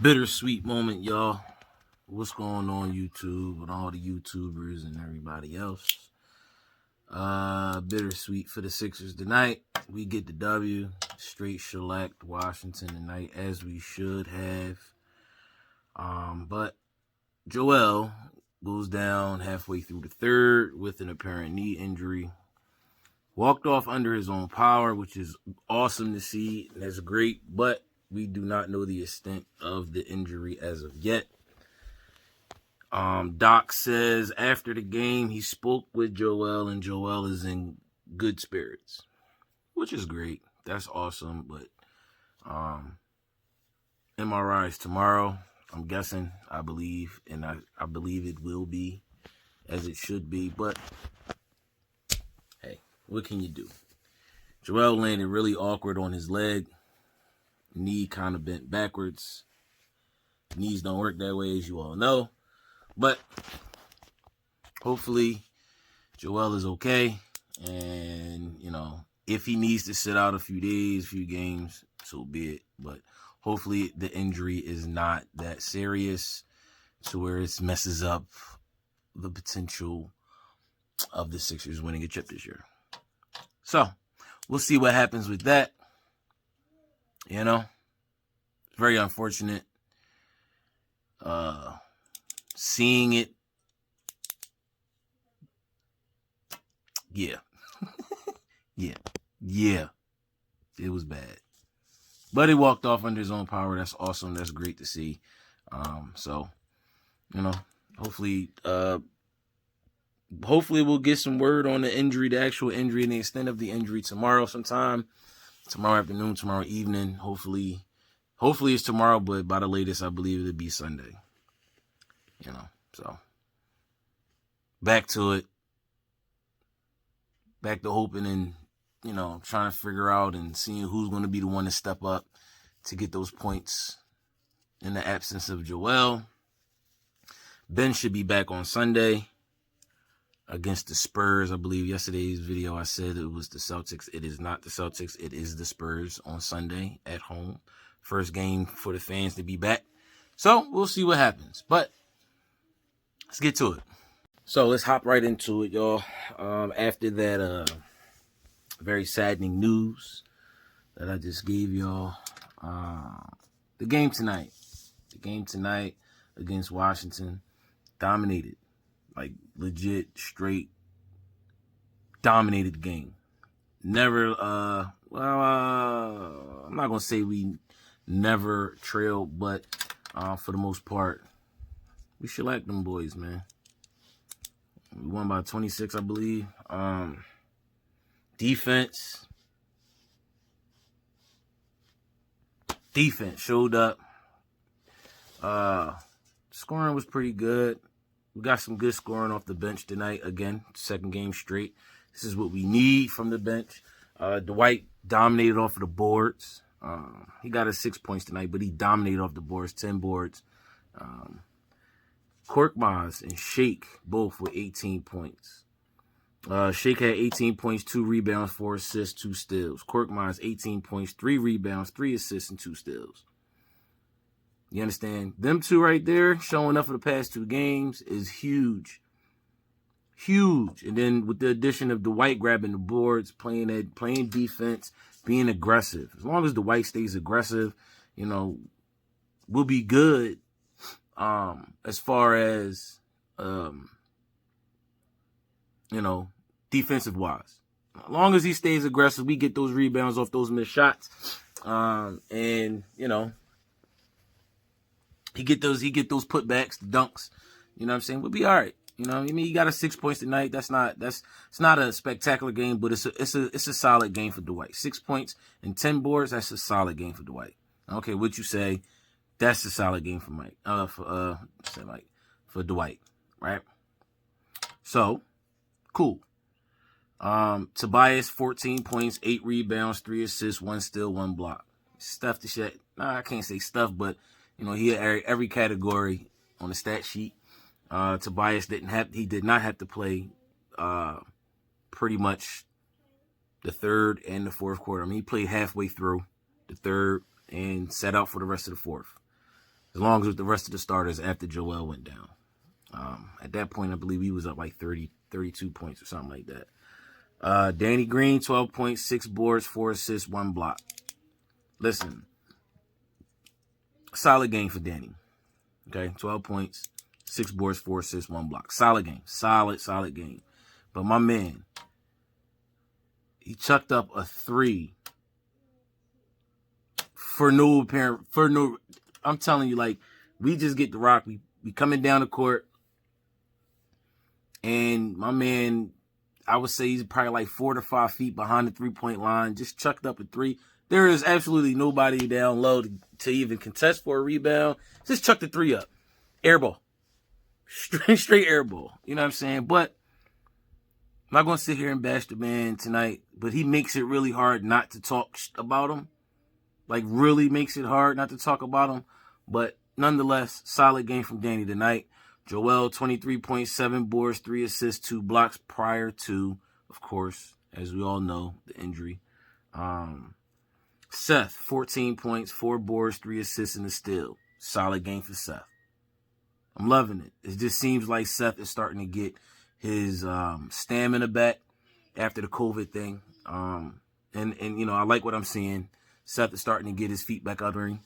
Bittersweet moment, y'all. What's going on YouTube and all the YouTubers and everybody else? Bittersweet for the Sixers tonight. We get the W. Straight shellacked Washington tonight, as we should have. But Joel goes down halfway through the third with an apparent knee injury. Walked off under his own power, which is awesome to see. That's great, but we do not know the extent of the injury as of yet. Doc says after the game he spoke with Joel, and Joel is in good spirits, which is great. That's awesome. But MRI is tomorrow, I'm guessing, I believe, and I believe it will be as it should be. But hey, what can you do? Joel landed really awkward on his leg. Knee kind of bent backwards. Knees don't work that way, as you all know. But hopefully Joel is okay. And, if he needs to sit out a few days, a few games, so be it. But hopefully the injury is not that serious to where it messes up the potential of the Sixers winning a chip this year. So we'll see what happens with that. Very unfortunate. Seeing it. Yeah. Yeah. It was bad. But he walked off under his own power. That's awesome. That's great to see. Hopefully we'll get some word on the injury, the actual injury, and the extent of the injury tomorrow sometime. Tomorrow afternoon, tomorrow evening. Hopefully it's tomorrow, but by the latest, I believe it'll be Sunday. So back to it. Back to hoping and, trying to figure out and seeing who's going to be the one to step up to get those points in the absence of Joel. Ben should be back on Sunday against the Spurs. I believe yesterday's video I said it was the Celtics. It is not the Celtics. It is the Spurs on Sunday at home. First game for the fans to be back. So we'll see what happens. But let's get to it. So let's hop right into it, y'all. After that very saddening news that I just gave y'all, the game tonight against Washington, dominated, like legit, straight, dominated the game. Never, I'm not gonna say we never trailed, but for the most part, we shellacked them boys, man. We won by 26, I believe. Defense showed up. Scoring was pretty good. We got some good scoring off the bench tonight. Again, second game straight. This is what we need from the bench. Dwight dominated off of the boards. He got us 6 points tonight, but he dominated off the boards, 10 boards. Korkmaz and Shake both with 18 points. Shake had 18 points, 2 rebounds, 4 assists, 2 steals. Korkmaz 18 points, 3 rebounds, 3 assists, and 2 steals. You understand? Them two right there showing up for the past 2 games is huge. Huge. And then with the addition of Dwight grabbing the boards, playing defense, being aggressive. As long as Dwight stays aggressive, we'll be good. As far as, defensive wise, as long as he stays aggressive, we get those rebounds off those missed shots. He get those putbacks, the dunks, you know what I'm saying? We'll be all right. He got us 6 points tonight. It's not a spectacular game, but it's a solid game for Dwight. 6 points and 10 boards. That's a solid game for Dwight. Okay, what you say? That's a solid game for Mike. For Dwight, right? So, cool. Tobias, 14 points, 8 rebounds, 3 assists, 1 steal, 1 block. Stuff to shit. Nah, I can't say stuff, but he had every category on the stat sheet. Tobias did not have to play pretty much the third and the fourth quarter. He played halfway through the third and sat out for the rest of the fourth. as long as with the rest of the starters after Joel went down. At that point, I believe he was up like 30, 32 points or something like that. Danny Green, 12 points, 6 boards, 4 assists, 1 block. Listen, solid game for Danny. Okay, 12 points, 6 boards, 4 assists, 1 block. Solid game. Solid game. But my man, he chucked up a 3 for no apparent, I'm telling you, like, we just get the rock. We coming down the court. And my man, I would say he's probably like 4 to 5 feet behind the 3-point line. Just chucked up a 3. There is absolutely nobody down low to even contest for a rebound. Just chuck the 3 up. Air ball. Straight air ball. You know what I'm saying? But I'm not going to sit here and bash the man tonight. But he makes it really hard not to talk about him. Like, really makes it hard not to talk about him. But nonetheless, solid game from Danny tonight. Joel, 23.7 boards, 3 assists, 2 blocks prior to, of course, as we all know, the injury. Seth, 14 points, 4 boards, 3 assists, and a steal. Solid game for Seth. I'm loving it. It just seems like Seth is starting to get his stamina back after the COVID thing. And you know, I like what I'm seeing. Seth is starting to get his feet back under him.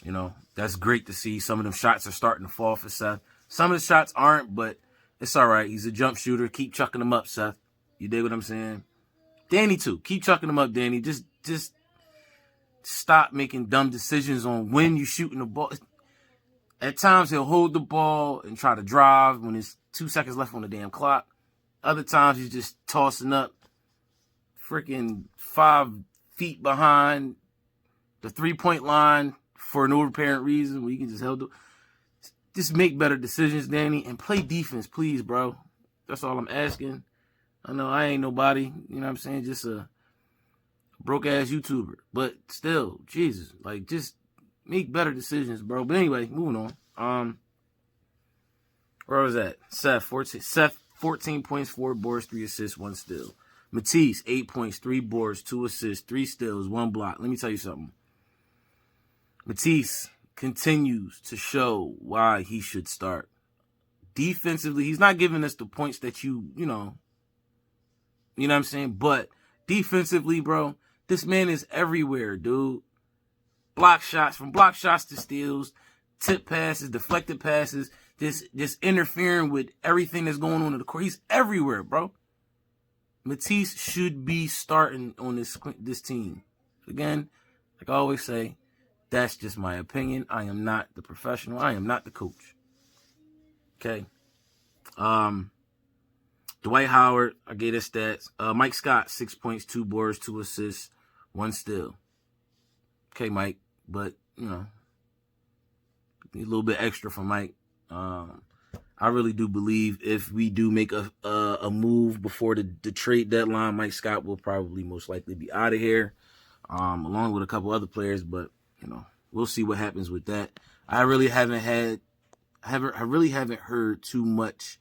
You know, that's great to see. Some of them shots are starting to fall for Seth. Some of the shots aren't, but it's all right. He's a jump shooter. Keep chucking them up, Seth. You dig what I'm saying? Danny, too. Keep chucking them up, Danny. Just stop making dumb decisions on when you're shooting the ball. At times, he'll hold the ball and try to drive when there's 2 seconds left on the damn clock. Other times, he's just tossing up freaking 5 feet behind the 3-point line for no apparent reason where you can just hold it. Just make better decisions, Danny, and play defense, please, bro. That's all I'm asking. I know I ain't nobody, you know what I'm saying, just a broke-ass YouTuber. But still, Jesus, like, just make better decisions, bro. But anyway, moving on. Where was that? Seth, 14 points, 4 boards, 3 assists, 1 steal. Matisse, 8 points, 3 boards, 2 assists, 3 steals, 1 block. Let me tell you something. Matisse continues to show why he should start. Defensively, he's not giving us the points that you know what I'm saying? But defensively, bro, this man is everywhere, dude. Block shots, from block shots to steals, tip passes, deflected passes, just interfering with everything that's going on in the court. He's everywhere, bro. Matisse should be starting on this team. Again, like I always say, that's just my opinion. I am not the professional. I am not the coach. Okay. Dwight Howard, I gave his stats. Mike Scott, 6 points, 2 boards, 2 assists, 1 steal. Okay, Mike, but, you know, need a little bit extra from Mike. I really do believe if we do make a move before the trade deadline, Mike Scott will probably most likely be out of here, along with a couple other players, but, you know, we'll see what happens with that. I really haven't heard too much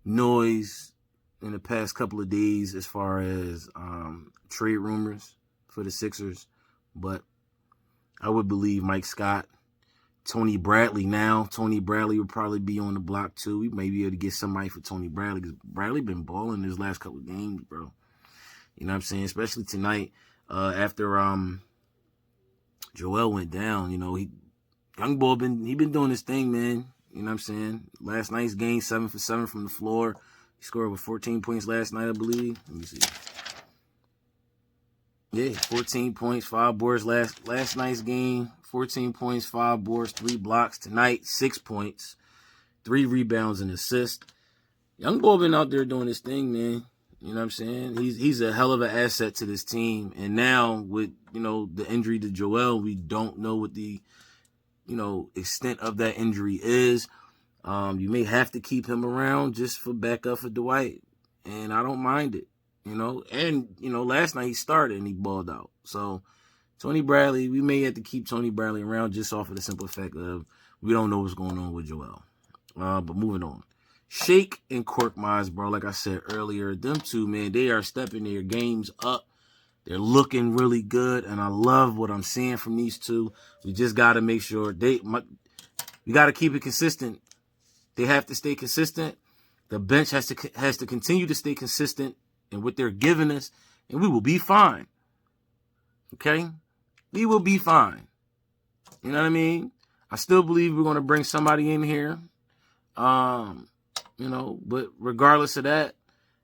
noise in the past couple of days as far as trade rumors for the Sixers, but I would believe Mike Scott, Tony Bradley now. Tony Bradley would probably be on the block too. We may be able to get somebody for Tony Bradley because Bradley been balling his last couple of games, bro. You know what I'm saying? Especially tonight. After Joel went down, you know, young boy been doing his thing, man. You know what I'm saying? Last night's game, 7 for 7 from the floor. He scored with 14 points last night, I believe. Let me see. Yeah, 14 points, 5 boards last night's game. 14 points, 5 boards, 3 blocks. Tonight, 6 points, 3 rebounds and assists. Young boy been out there doing his thing, man. You know what I'm saying? He's a hell of an asset to this team. And now with, you know, the injury to Joel, we don't know what the, you know, extent of that injury is. You may have to keep him around just for backup for Dwight. And I don't mind it, you know. And, you know, last night he started and he balled out. So Tony Bradley, we may have to keep Tony Bradley around just off of the simple fact of we don't know what's going on with Joel. But moving on. Shake and Korkmaz, bro, like I said earlier, them two, man, they are stepping their games up. They're looking really good, and I love what I'm seeing from these two. We just got to make sure we got to keep it consistent. They have to stay consistent. The bench has to continue to stay consistent in what they're giving us, and we will be fine. Okay? We will be fine. You know what I mean? I still believe we're going to bring somebody in here. But regardless of that,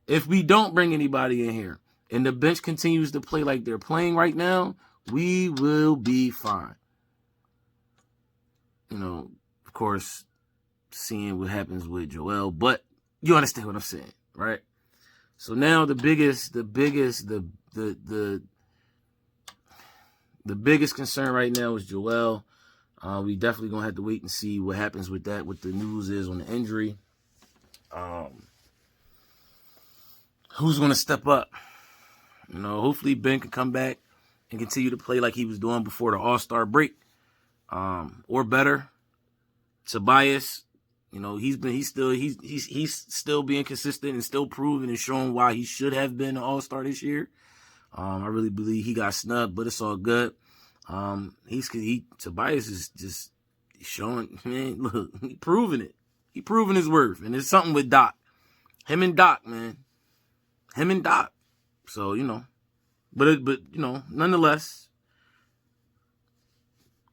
if we don't bring anybody in here and the bench continues to play like they're playing right now, we will be fine. Of course, seeing what happens with Joel, but you understand what I'm saying, right? So now the biggest concern right now is Joel. We definitely gonna have to wait and see what happens with that, what the news is on the injury. Who's gonna step up? Hopefully Ben can come back and continue to play like he was doing before the All-Star break, or better. Tobias, he's still being consistent and still proving and showing why he should have been an All-Star this year. I really believe he got snubbed, but it's all good. Tobias is just showing, man, look, he proving it. He proving his worth. And it's something with Doc. Him and Doc, man. Him and Doc. So, nonetheless,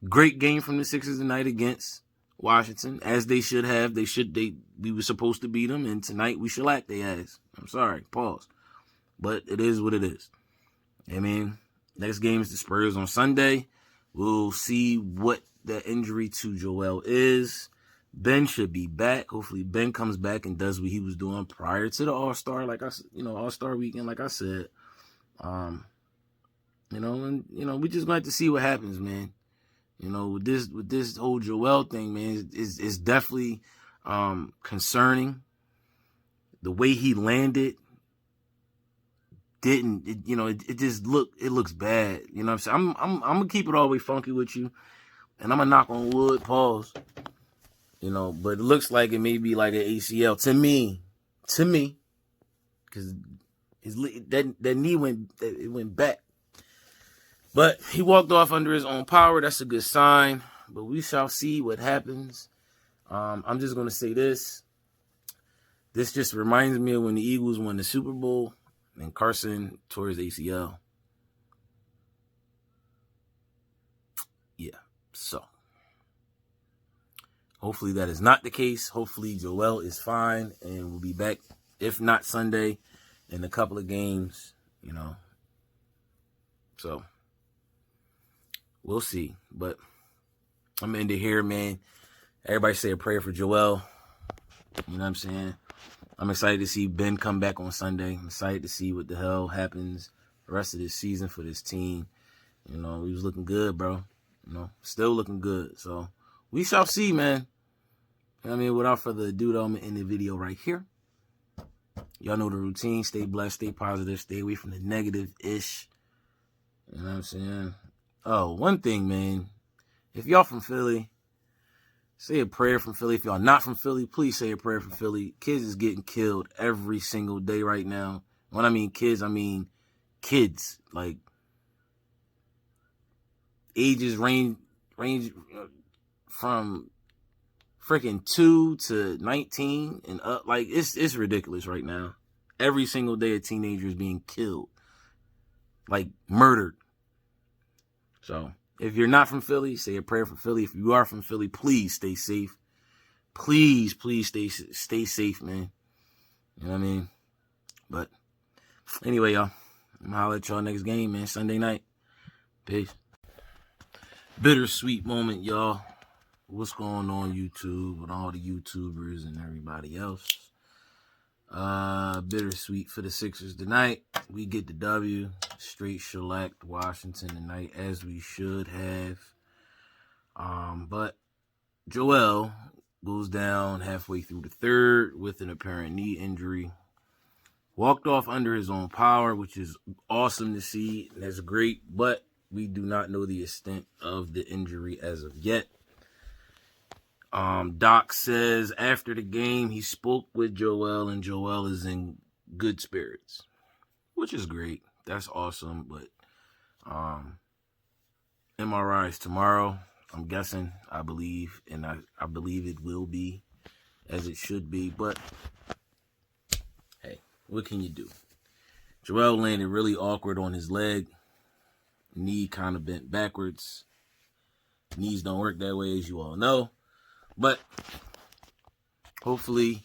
great game from the Sixers tonight against Washington, as they should have. We were supposed to beat them, and tonight we shellacked their ass. I'm sorry, pause. But it is what it is. I mean, next game is the Spurs on Sunday. We'll see what the injury to Joel is. Ben should be back. Hopefully Ben comes back and does what he was doing prior to the All-Star, All-Star weekend, like I said. We just going to have to see what happens, man. With this whole Joel thing, man, is definitely concerning. The way he landed it looks bad. You know what I'm saying? I'm gonna keep it all the way funky with you, and I'm gonna knock on wood, pause. But it looks like it may be like an ACL to me, because that knee went back. But he walked off under his own power. That's a good sign. But we shall see what happens. I'm just gonna say this. This just reminds me of when the Eagles won the Super Bowl and Carson tore his ACL. Yeah, so hopefully that is not the case. Hopefully Joel is fine and will be back, if not Sunday, in a couple of games, So we'll see. But I'm into here, man. Everybody say a prayer for Joel. You know what I'm saying? I'm excited to see Ben come back on Sunday. I'm excited to see what the hell happens the rest of this season for this team. He was looking good, bro. Still looking good. So we shall see, man. Without further ado, though, I'm going to end the video right here. Y'all know the routine. Stay blessed, stay positive, stay away from the negative-ish. You know what I'm saying? Oh, one thing, man. If y'all from Philly, say a prayer from Philly. If y'all not from Philly, please say a prayer from Philly. Kids is getting killed every single day right now. When I mean kids, I mean kids. Like, ages range from freaking 2 to 19 and up. Like, it's ridiculous right now. Every single day a teenager is being killed. Like, murdered. So, if you're not from Philly, say a prayer for Philly. If you are from Philly, please stay safe. Please stay safe, man. You know what I mean? But anyway, y'all, I'm gonna holler at y'all next game, man. Sunday night. Peace. Bittersweet moment, y'all. What's going on YouTube with all the YouTubers and everybody else? Bittersweet for the Sixers tonight. We get the W. Straight shellacked Washington tonight, as we should have. But Joel goes down halfway through the third with an apparent knee injury. Walked off under his own power, which is awesome to see. That's great, but we do not know the extent of the injury as of yet. Doc says after the game he spoke with Joel, and Joel is in good spirits, which is great. That's awesome, but MRI is tomorrow, I'm guessing, I believe, and I believe it will be, as it should be, but hey, what can you do? Joel landed really awkward on his leg, knee kind of bent backwards. Knees don't work that way, as you all know, but hopefully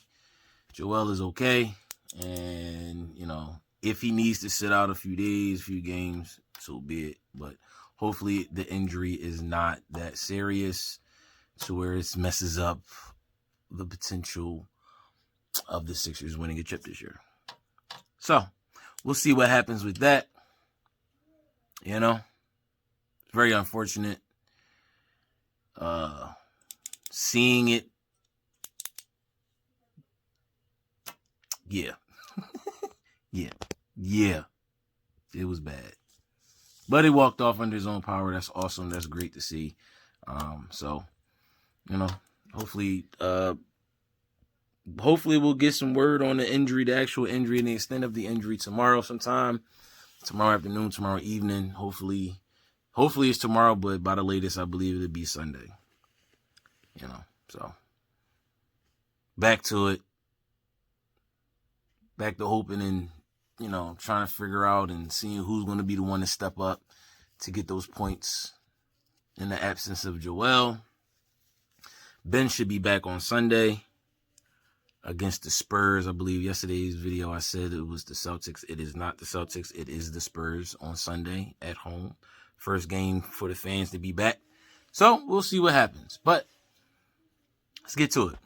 Joel is okay, and, you know, if he needs to sit out a few days, a few games, so be it, but hopefully the injury is not that serious to where it messes up the potential of the Sixers winning a chip this year. So, we'll see what happens with that. You know, it's very unfortunate. Seeing it, yeah. yeah, it was bad. But he walked off under his own power. That's awesome. That's great to see. So, you know, hopefully we'll get some word on the injury, the actual injury, and the extent of the injury tomorrow sometime. Tomorrow afternoon, tomorrow evening. Hopefully it's tomorrow, but by the latest, I believe it'll be Sunday. You know, so back to it. Back to hoping and, you know, trying to figure out and seeing who's going to be the one to step up to get those points in the absence of Joel. Ben should be back on Sunday against the Spurs. I believe yesterday's video I said it was the Celtics. It is not the Celtics. It is the Spurs on Sunday at home. First game for the fans to be back. So we'll see what happens. But let's get to it.